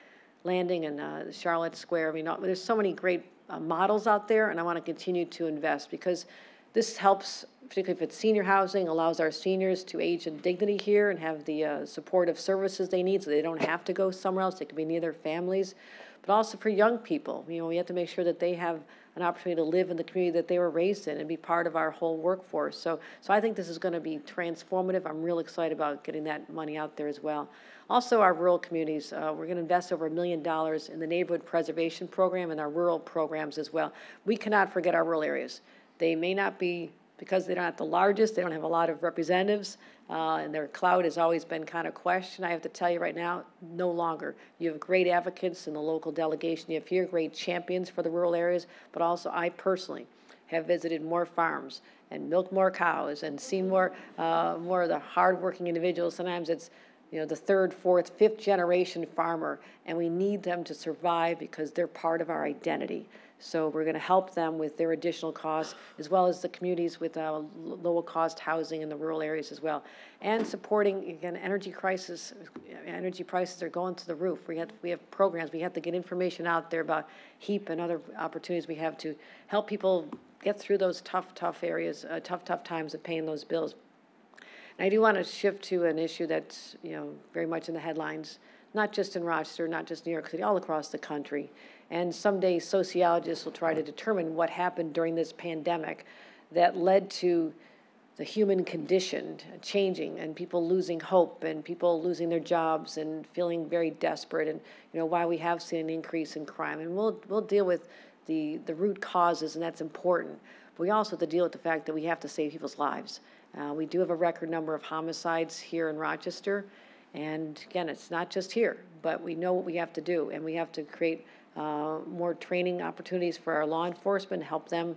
Landing, and Charlotte Square. I mean, there's so many great models out there, and I want to continue to invest, because this helps, particularly if it's senior housing, allows our seniors to age in dignity here and have the supportive services they need, so they don't have to go somewhere else. They can be near their families. But also for young people, we have to make sure that they have an opportunity to live in the community that they were raised in and be part of our whole workforce. So I think this is going to be transformative. I'm real excited about getting that money out there as well. Also, our rural communities, we're going to invest over $1 million in the neighborhood preservation program and our rural programs as well. We cannot forget our rural areas. They may not be, because they're not the largest, they don't have a lot of representatives, and their clout has always been kind of questioned. I have to tell you right now, no longer. You have great advocates in the local delegation. You have here great champions for the rural areas, but also I personally have visited more farms and milked more cows and seen more of the hardworking individuals. Sometimes it's the third, fourth, fifth generation farmer, and we need them to survive because they're part of our identity. So we're going to help them with their additional costs, as well as the communities with lower cost housing in the rural areas as well. And supporting, again, energy crisis. Energy prices are going to the roof. We have programs. We have to get information out there about HEAP and other opportunities we have to help people get through those tough areas, tough times of paying those bills. And I do want to shift to an issue that's, very much in the headlines, not just in Rochester, not just New York City, all across the country. And someday sociologists will try to determine what happened during this pandemic that led to the human condition changing and people losing hope and people losing their jobs and feeling very desperate, and why we have seen an increase in crime. And we'll deal with the root causes, and that's important. But we also have to deal with the fact that we have to save people's lives. We do have a record number of homicides here in Rochester. And again, it's not just here, but we know what we have to do, and we have to create more training opportunities for our law enforcement, help them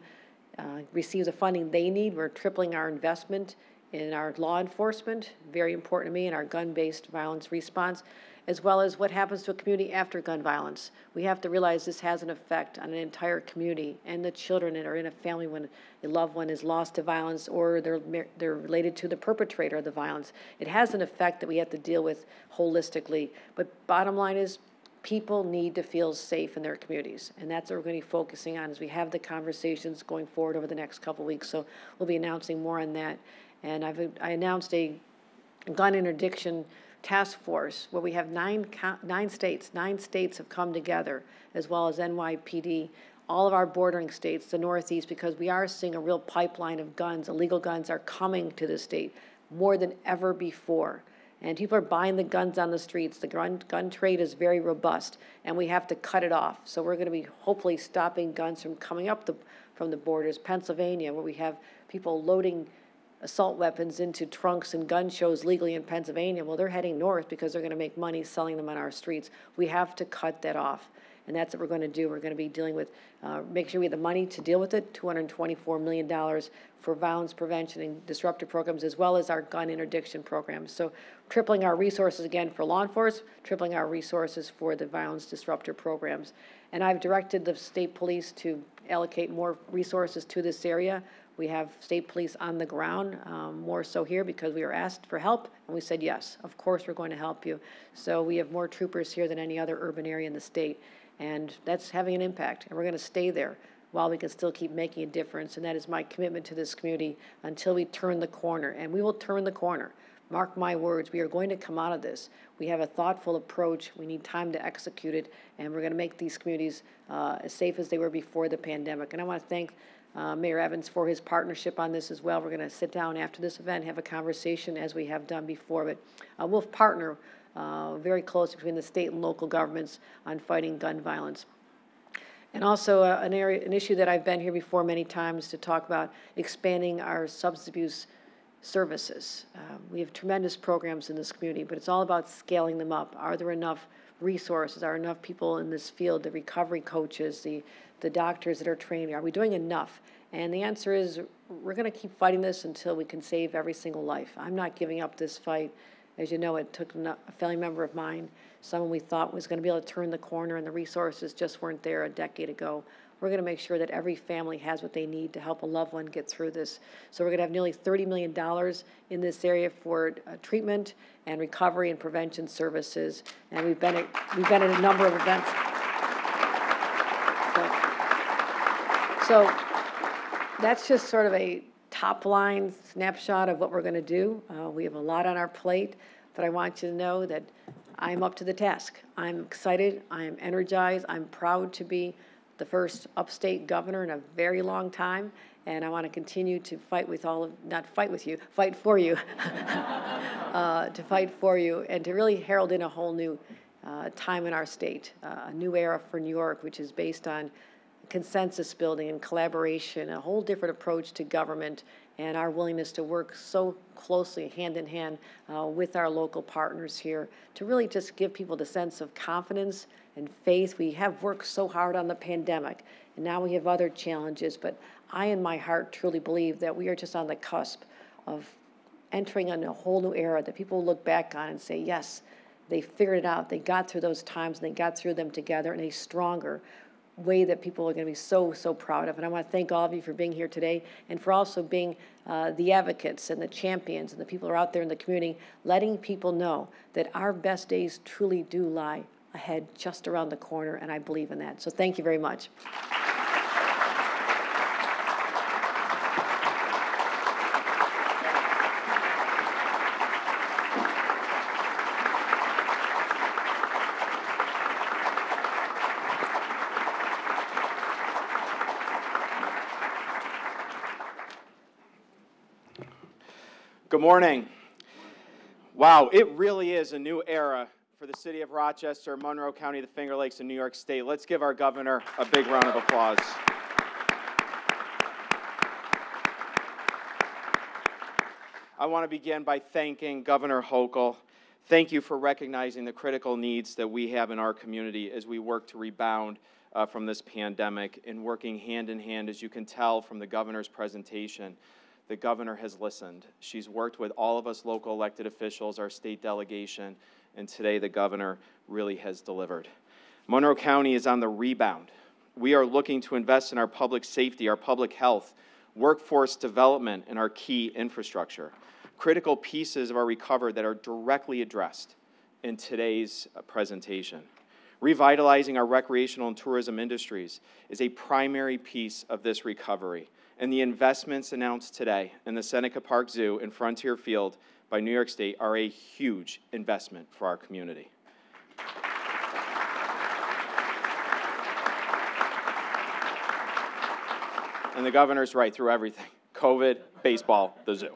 receive the funding they need. We're tripling our investment in our law enforcement, very important to me, in our gun-based violence response, as well as what happens to a community after gun violence. We have to realize this has an effect on an entire community and the children that are in a family when a loved one is lost to violence or they're related to the perpetrator of the violence. It has an effect that we have to deal with holistically. But bottom line is, people need to feel safe in their communities, and that's what we're going to be focusing on as we have the conversations going forward over the next couple of weeks. So we'll be announcing more on that. And I announced a gun interdiction task force where we have nine states have come together, as well as NYPD, all of our bordering states, the Northeast, because we are seeing a real pipeline of guns. Illegal guns are coming to the state more than ever before. And people are buying the guns on the streets. The gun trade is very robust, and we have to cut it off. So we're going to be hopefully stopping guns from coming up from the borders. Pennsylvania, where we have people loading assault weapons into trunks and gun shows legally in Pennsylvania. Well, they're heading north because they're going to make money selling them on our streets. We have to cut that off. And that's what we're going to do. We're going to be dealing with, make sure we have the money to deal with it, $224 million for violence prevention and disruptive programs, as well as our gun interdiction programs. So tripling our resources again for law enforcement, tripling our resources for the violence disruptor programs. And I've directed the state police to allocate more resources to this area. We have state police on the ground, more so here because we were asked for help, and we said, yes, of course we're going to help you. So we have more troopers here than any other urban area in the state. And that's having an impact, and we're going to stay there while we can still keep making a difference. And that is my commitment to this community until we turn the corner. And we will turn the corner. Mark my words, we are going to come out of this. We have a thoughtful approach. We need time to execute it, and we're going to make these communities as safe as they were before the pandemic. And I want to thank Mayor Evans for his partnership on this as well. We're going to sit down after this event, have a conversation as we have done before, but we'll partner very close between the state and local governments on fighting gun violence. And also an issue that I've been here before many times to talk about, expanding our substance abuse services. We have tremendous programs in this community, but it's all about scaling them up. Are there enough resources? Are enough people in this field, the recovery coaches, the doctors that are training? Are we doing enough? And the answer is we're going to keep fighting this until we can save every single life. I'm not giving up this fight. As you know, it took a family member of mine, someone we thought was going to be able to turn the corner, and the resources just weren't there a decade ago. We're going to make sure that every family has what they need to help a loved one get through this. So we're going to have nearly $30 million in this area for treatment and recovery and prevention services, and we've been at a number of events. So that's just sort of a top line snapshot of what we're going to do. We have a lot on our plate, but I want you to know that I'm up to the task. I'm excited, I'm energized, I'm proud to be the first upstate governor in a very long time, and I want to continue to fight with fight for you, to fight for you, and to really herald in a whole new time in our state, a new era for New York, which is based on consensus building and collaboration, a whole different approach to government, and our willingness to work so closely hand in hand with our local partners here to really just give people the sense of confidence and faith. We have worked so hard on the pandemic, and now we have other challenges, but I in my heart truly believe that we are just on the cusp of entering on a whole new era that people will look back on and say, yes, they figured it out, they got through those times, and they got through them together in a stronger way that people are going to be so proud of. And I want to thank all of you for being here today and for also being the advocates and the champions and the people who are out there in the community, letting people know that our best days truly do lie ahead just around the corner, and I believe in that. So thank you very much. Good morning. Wow, it really is a new era for the city of Rochester, Monroe County, the Finger Lakes, and New York State. Let's give our governor a big round of applause. I want to begin by thanking Governor Hochul. Thank you for recognizing the critical needs that we have in our community as we work to rebound from this pandemic, and working hand in hand, as you can tell from the governor's presentation. The governor has listened. She's worked with all of us local elected officials, our state delegation, and today the governor really has delivered. Monroe County is on the rebound. We are looking to invest in our public safety, our public health, workforce development, and our key infrastructure. Critical pieces of our recovery that are directly addressed in today's presentation. Revitalizing our recreational and tourism industries is a primary piece of this recovery. And the investments announced today in the Seneca Park Zoo and Frontier Field by New York State are a huge investment for our community. And the governor's right through everything. COVID, baseball, the zoo.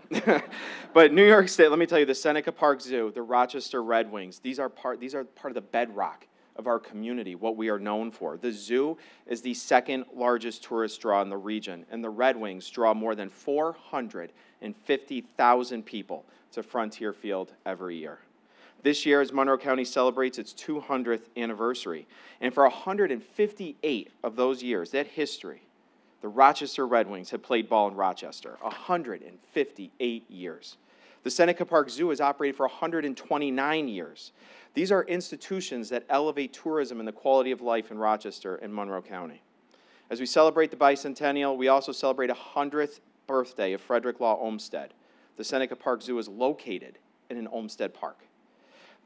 But New York State, let me tell you, the Seneca Park Zoo, the Rochester Red Wings, these are part of the bedrock of our community, what we are known for. The zoo is the second largest tourist draw in the region, and the Red Wings draw more than 450,000 people to Frontier Field every year. This year, as Monroe County celebrates its 200th anniversary, and for 158 of those years, that history, the Rochester Red Wings have played ball in Rochester, 158 years. The Seneca Park Zoo has operated for 129 years. These are institutions that elevate tourism and the quality of life in Rochester and Monroe County. As we celebrate the bicentennial, we also celebrate 100th birthday of Frederick Law Olmsted. The Seneca Park Zoo is located in an Olmsted Park.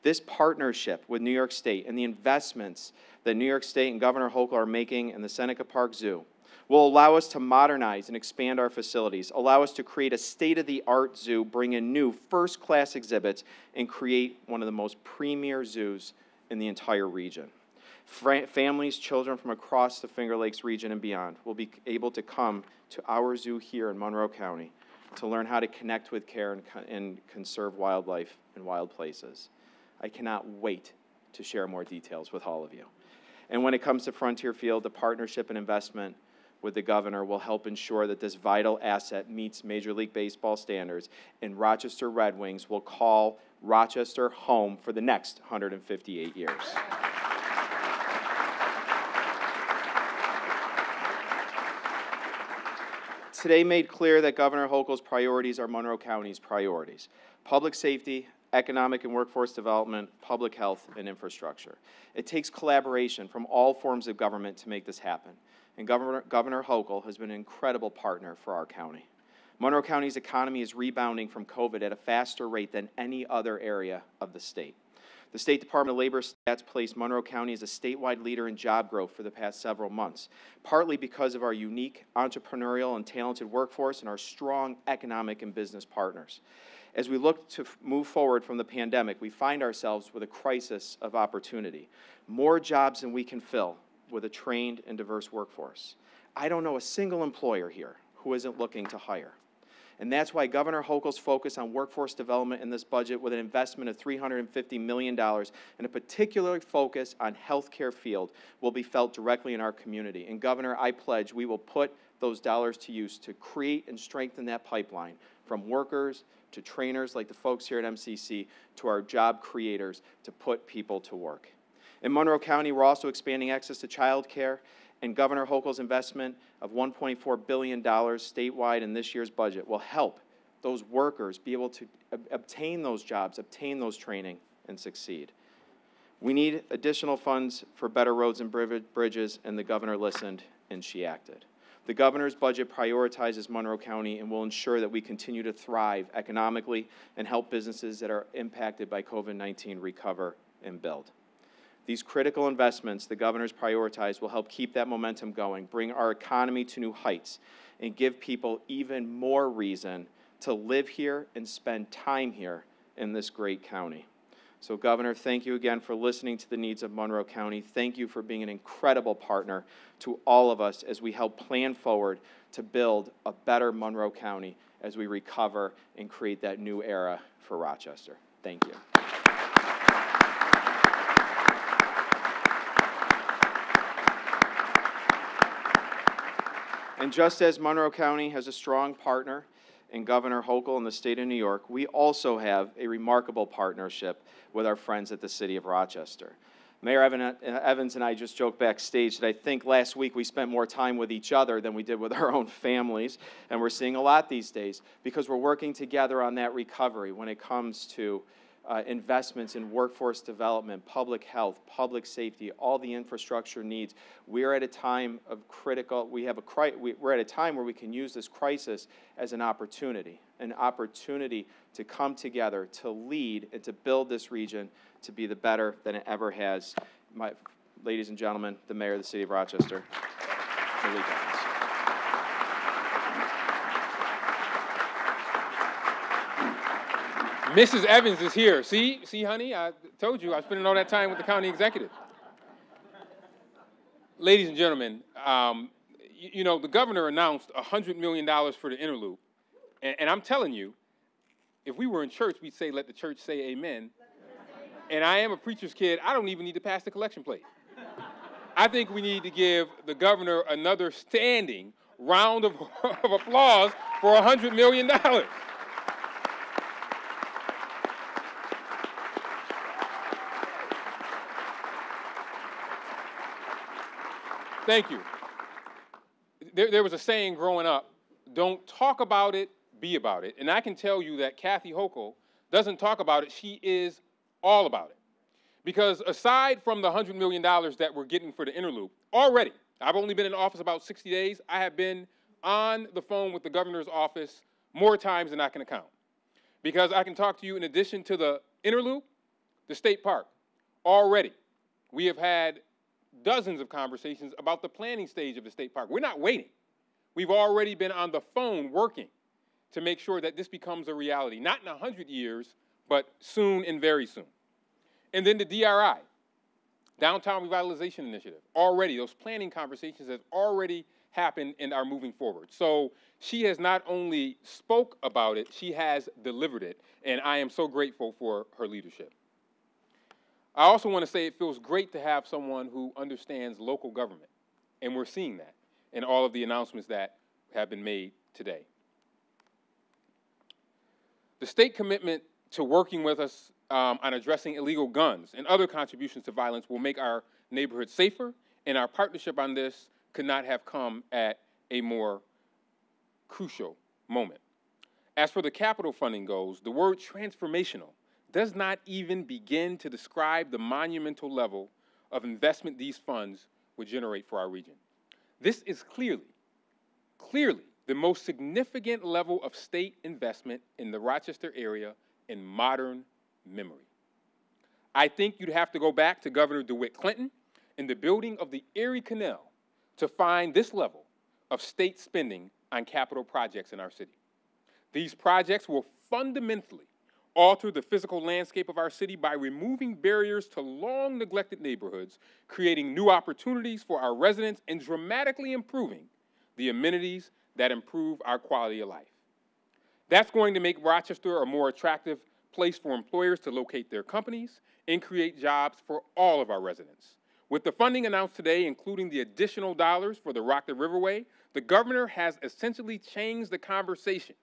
This partnership with New York State and the investments that New York State and Governor Hochul are making in the Seneca Park Zoo will allow us to modernize and expand our facilities, allow us to create a state-of-the-art zoo, bring in new first-class exhibits, and create one of the most premier zoos in the entire region. Families, children from across the Finger Lakes region and beyond will be able to come to our zoo here in Monroe County to learn how to connect with, care, and conserve wildlife in wild places. I cannot wait to share more details with all of you. And when it comes to Frontier Field, the partnership and investment with the governor will help ensure that this vital asset meets Major League Baseball standards, and Rochester Red Wings will call Rochester home for the next 158 years. Today made clear that Governor Hochul's priorities are Monroe County's priorities: public safety, economic and workforce development, public health, and infrastructure. It takes collaboration from all forms of government to make this happen. And Governor Hochul has been an incredible partner for our county. Monroe County's economy is rebounding from COVID at a faster rate than any other area of the state. The State Department of Labor stats placed Monroe County as a statewide leader in job growth for the past several months, partly because of our unique entrepreneurial and talented workforce and our strong economic and business partners. As we look to move forward from the pandemic, we find ourselves with a crisis of opportunity. More jobs than we can fill with a trained and diverse workforce. I don't know a single employer here who isn't looking to hire. And that's why Governor Hochul's focus on workforce development in this budget, with an investment of $350 million and a particular focus on healthcare field, will be felt directly in our community. And Governor, I pledge we will put those dollars to use to create and strengthen that pipeline, from workers to trainers like the folks here at MCC to our job creators, to put people to work. In Monroe County, we're also expanding access to child care, and Governor Hochul's investment of $1.4 billion statewide in this year's budget will help those workers be able to obtain those jobs, obtain those training, and succeed. We need additional funds for better roads and bridges, and the governor listened and she acted. The governor's budget prioritizes Monroe County and will ensure that we continue to thrive economically and help businesses that are impacted by COVID-19 recover and build. These critical investments the governor's prioritized will help keep that momentum going, bring our economy to new heights, and give people even more reason to live here and spend time here in this great county. So, Governor, thank you again for listening to the needs of Monroe County. Thank you for being an incredible partner to all of us as we help plan forward to build a better Monroe County as we recover and create that new era for Rochester. Thank you. And just as Monroe County has a strong partner in Governor Hochul in the state of New York, we also have a remarkable partnership with our friends at the City of Rochester. Mayor Evans and I just joked backstage that I think last week we spent more time with each other than we did with our own families, and we're seeing a lot these days because we're working together on that recovery when it comes to investments in workforce development, public health, public safety, all the infrastructure needs. We're at a time of we're at a time where we can use this crisis as an opportunity to come together, to lead, and to build this region to be the better than it ever has. Ladies and gentlemen, the Mayor of the City of Rochester, Malik Evans. Mrs. Evans is here. See, honey, I told you I was spending all that time with the county executive. Ladies and gentlemen, you know, the governor announced $100 million for the inner loop, and I'm telling you, if we were in church, we'd say, let the church say amen, and I am a preacher's kid, I don't even need to pass the collection plate. I think we need to give the governor another standing round of applause for $100 million. Thank you. There was a saying growing up, don't talk about it, be about it. And I can tell you that Kathy Hochul doesn't talk about it, she is all about it. Because aside from the $100 million that we're getting for the inner loop, already, I've only been in office about 60 days, I have been on the phone with the governor's office more times than I can account. Because I can talk to you in addition to the inner loop, the state park. Already, we have had dozens of conversations about the planning stage of the state park. We're not waiting. We've already been on the phone working to make sure that this becomes a reality, not in 100 years, but soon and very soon. And then the DRI, Downtown Revitalization Initiative, already, those planning conversations have already happened and are moving forward. So she has not only spoke about it, she has delivered it, and I am so grateful for her leadership. I also want to say it feels great to have someone who understands local government, and we're seeing that in all of the announcements that have been made today. The state commitment to working with us on addressing illegal guns and other contributions to violence will make our neighborhoods safer, and our partnership on this could not have come at a more crucial moment. As for the capital funding goes, the word transformational does not even begin to describe the monumental level of investment these funds would generate for our region. This is clearly the most significant level of state investment in the Rochester area in modern memory. I think you'd have to go back to Governor DeWitt Clinton and the building of the Erie Canal to find this level of state spending on capital projects in our city. These projects will fundamentally alter the physical landscape of our city by removing barriers to long neglected neighborhoods, creating new opportunities for our residents, and dramatically improving the amenities that improve our quality of life. That's going to make Rochester a more attractive place for employers to locate their companies and create jobs for all of our residents. With the funding announced today, including the additional dollars for the Rock the Riverway, the governor has essentially changed the conversation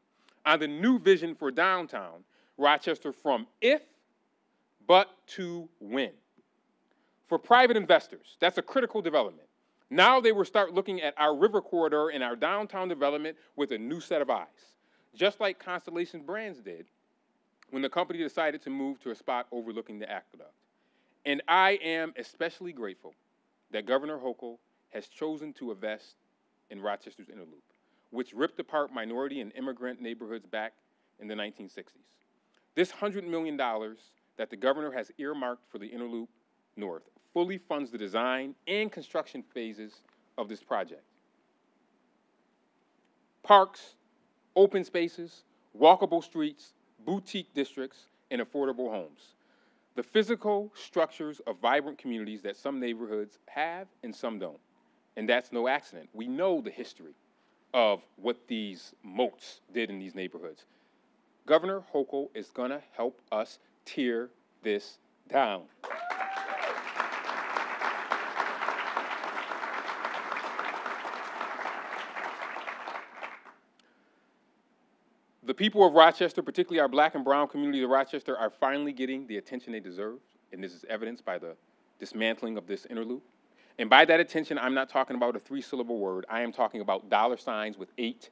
on the new vision for downtown Rochester from if, but to when. For private investors, that's a critical development. Now they will start looking at our river corridor and our downtown development with a new set of eyes, just like Constellation Brands did when the company decided to move to a spot overlooking the aqueduct. And I am especially grateful that Governor Hochul has chosen to invest in Rochester's Inner Loop, which ripped apart minority and immigrant neighborhoods back in the 1960s. This $100 million that the governor has earmarked for the Inner Loop North fully funds the design and construction phases of this project. Parks, open spaces, walkable streets, boutique districts, and affordable homes. The physical structures of vibrant communities that some neighborhoods have and some don't. And that's no accident. We know the history of what these moats did in these neighborhoods. Governor Hochul is going to help us tear this down. The people of Rochester, particularly our black and brown community of Rochester, are finally getting the attention they deserve, and this is evidenced by the dismantling of this inner loop. And by that attention, I'm not talking about a 3-syllable word. I am talking about dollar signs with eight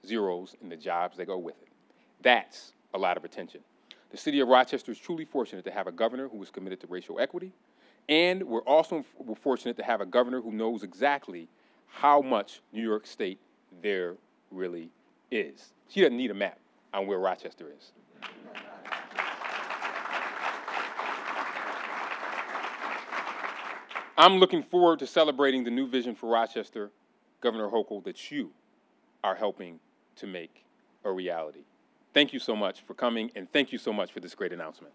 zeros in the jobs that go with it. That's a lot of attention. The city of Rochester is truly fortunate to have a governor who is committed to racial equity, and we're also fortunate to have a governor who knows exactly how much New York State there really is. She doesn't need a map on where Rochester is. I'm looking forward to celebrating the new vision for Rochester, Governor Hochul, that you are helping to make a reality. Thank you so much for coming, and thank you so much for this great announcement.